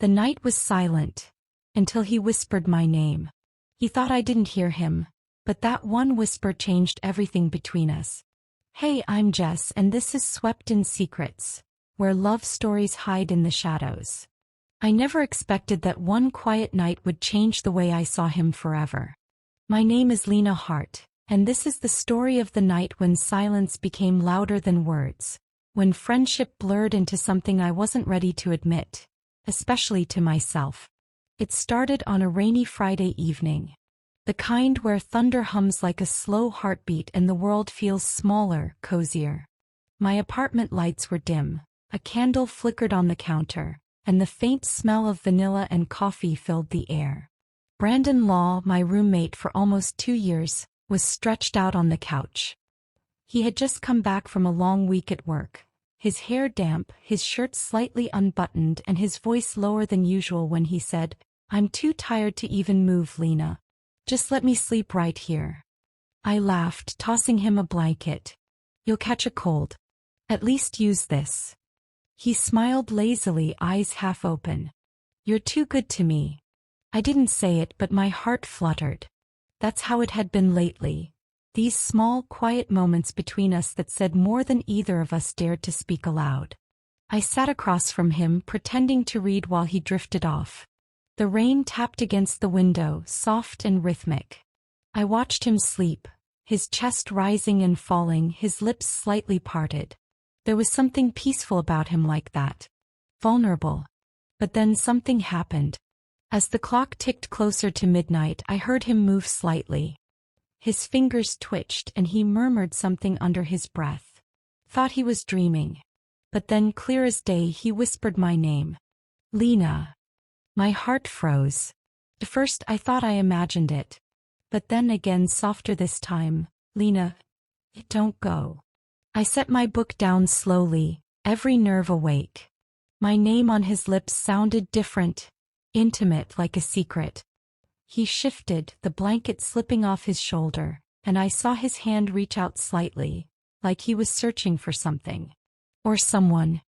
The night was silent, until he whispered my name. He thought I didn't hear him, but that one whisper changed everything between us. Hey, I'm Jess, and this is Swept in Secrets, where love stories hide in the shadows. I never expected that one quiet night would change the way I saw him forever. My name is Lena Hart, and this is the story of the night when silence became louder than words, when friendship blurred into something I wasn't ready to admit, especially to myself. It started on a rainy Friday evening. The kind where thunder hums like a slow heartbeat and the world feels smaller, cozier. My apartment lights were dim, a candle flickered on the counter, and the faint smell of vanilla and coffee filled the air. Brandon Law, my roommate for almost 2 years, was stretched out on the couch. He had just come back from a long week at work, his hair damp, his shirt slightly unbuttoned, and his voice lower than usual when he said, "I'm too tired to even move, Lena. Just let me sleep right here." I laughed, tossing him a blanket. "You'll catch a cold. At least use this." He smiled lazily, eyes half open. "You're too good to me." I didn't say it, but my heart fluttered. That's how it had been lately. These small, quiet moments between us that said more than either of us dared to speak aloud. I sat across from him, pretending to read while he drifted off. The rain tapped against the window, soft and rhythmic. I watched him sleep, his chest rising and falling, his lips slightly parted. There was something peaceful about him like that. Vulnerable. But then something happened. As the clock ticked closer to midnight, I heard him move slightly. His fingers twitched and he murmured something under his breath. Thought he was dreaming. But then, clear as day, he whispered my name. "Lena." My heart froze. At first I thought I imagined it. But then again, softer this time, "Lena, don't go." I set my book down slowly, every nerve awake. My name on his lips sounded different, intimate, like a secret. He shifted, the blanket slipping off his shoulder, and I saw his hand reach out slightly, like he was searching for something. Or someone.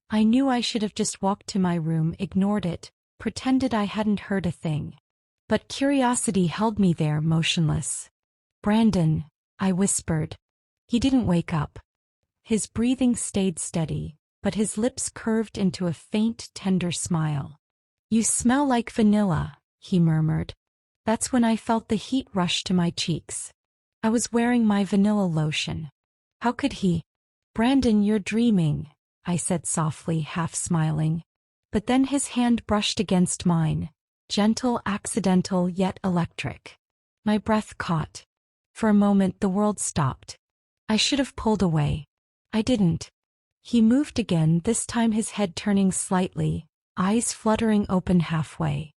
I knew I should have just walked to my room, ignored it, pretended I hadn't heard a thing. But curiosity held me there, motionless. "Brandon," I whispered. He didn't wake up. His breathing stayed steady, but his lips curved into a faint, tender smile. "You smell like vanilla," he murmured. That's when I felt the heat rush to my cheeks. I was wearing my vanilla lotion. How could he? "Brandon, you're dreaming," I said softly, half smiling. But then his hand brushed against mine, gentle, accidental, yet electric. My breath caught. For a moment the world stopped. I should have pulled away. I didn't. He moved again, this time his head turning slightly, eyes fluttering open halfway.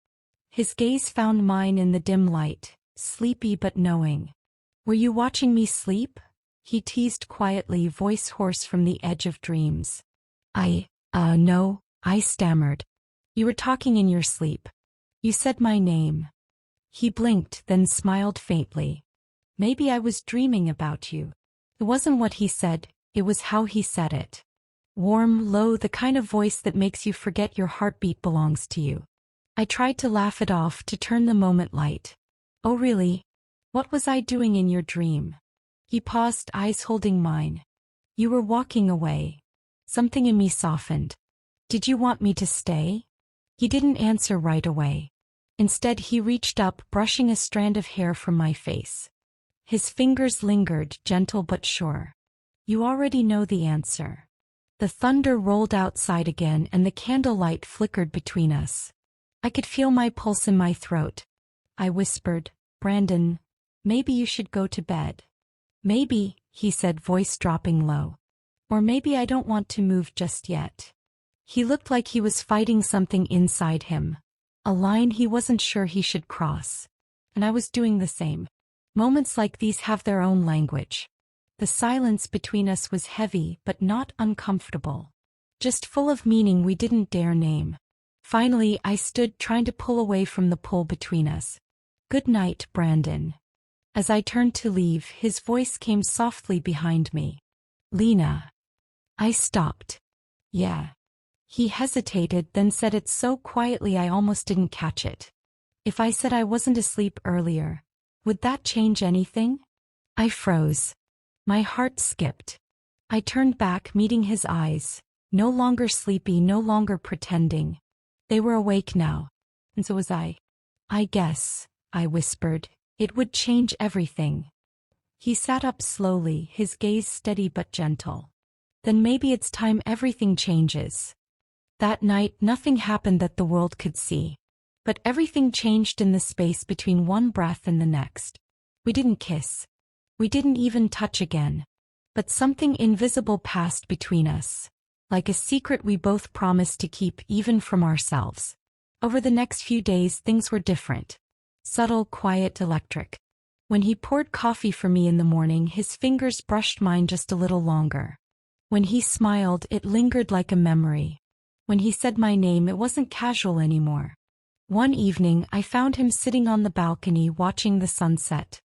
His gaze found mine in the dim light, sleepy but knowing. "Were you watching me sleep?" he teased quietly, voice hoarse from the edge of dreams. No," I stammered. "You were talking in your sleep. You said my name." He blinked, then smiled faintly. "Maybe I was dreaming about you." It wasn't what he said, it was how he said it. Warm, low, the kind of voice that makes you forget your heartbeat belongs to you. I tried to laugh it off, to turn the moment light. "Oh really? What was I doing in your dream?" He paused, eyes holding mine. "You were walking away." Something in me softened. "Did you want me to stay?" He didn't answer right away. Instead he reached up, brushing a strand of hair from my face. His fingers lingered, gentle but sure. "You already know the answer." The thunder rolled outside again and the candlelight flickered between us. I could feel my pulse in my throat. I whispered, "Brandon, maybe you should go to bed." "Maybe," he said, voice dropping low. "Or maybe I don't want to move just yet." He looked like he was fighting something inside him, a line he wasn't sure he should cross. And I was doing the same. Moments like these have their own language. The silence between us was heavy but not uncomfortable. Just full of meaning we didn't dare name. Finally, I stood, trying to pull away from the pull between us. "Good night, Brandon." As I turned to leave, his voice came softly behind me. "Lena." I stopped. "Yeah." He hesitated, then said it so quietly I almost didn't catch it. If I said I wasn't asleep earlier, would that change anything? I froze. My heart skipped. I turned back, meeting his eyes. No longer sleepy, no longer pretending. They were awake now. And so was I. I guess, I whispered, it would change everything. He sat up slowly, his gaze steady but gentle. Then maybe it's time everything changes. That night, nothing happened that the world could see. But everything changed in the space between one breath and the next. We didn't kiss. We didn't even touch again. But something invisible passed between us. Like a secret we both promised to keep even from ourselves. Over the next few days things were different. Subtle, quiet, electric. When he poured coffee for me in the morning, his fingers brushed mine just a little longer. When he smiled, it lingered like a memory. When he said my name, it wasn't casual anymore. One evening, I found him sitting on the balcony watching the sunset.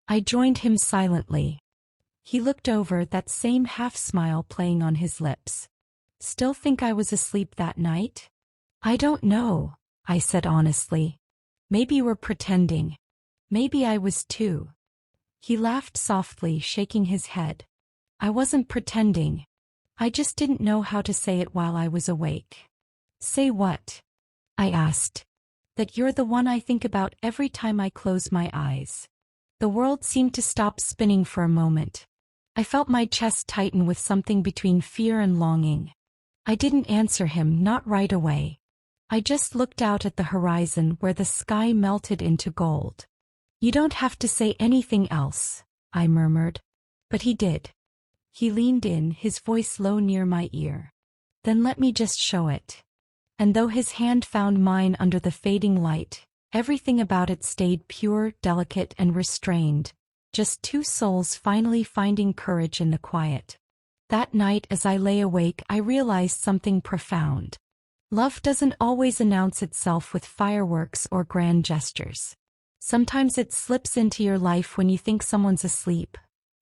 I joined him silently. He looked over, that same half-smile playing on his lips. Still think I was asleep that night? I don't know, I said honestly. Maybe you were pretending. Maybe I was too. He laughed softly, shaking his head. I wasn't pretending. I just didn't know how to say it while I was awake. Say what? I asked. That you're the one I think about every time I close my eyes. The world seemed to stop spinning for a moment. I felt my chest tighten with something between fear and longing. I didn't answer him, not right away. I just looked out at the horizon where the sky melted into gold. You don't have to say anything else, I murmured. But he did. He leaned in, his voice low near my ear. Then let me just show it. And though his hand found mine under the fading light, everything about it stayed pure, delicate, and restrained. Just two souls finally finding courage in the quiet. That night as I lay awake, I realized something profound. Love doesn't always announce itself with fireworks or grand gestures. Sometimes it slips into your life when you think someone's asleep,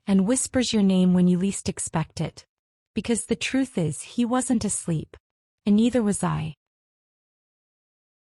and whispers your name when you least expect it. Because the truth is, he wasn't asleep. And neither was I.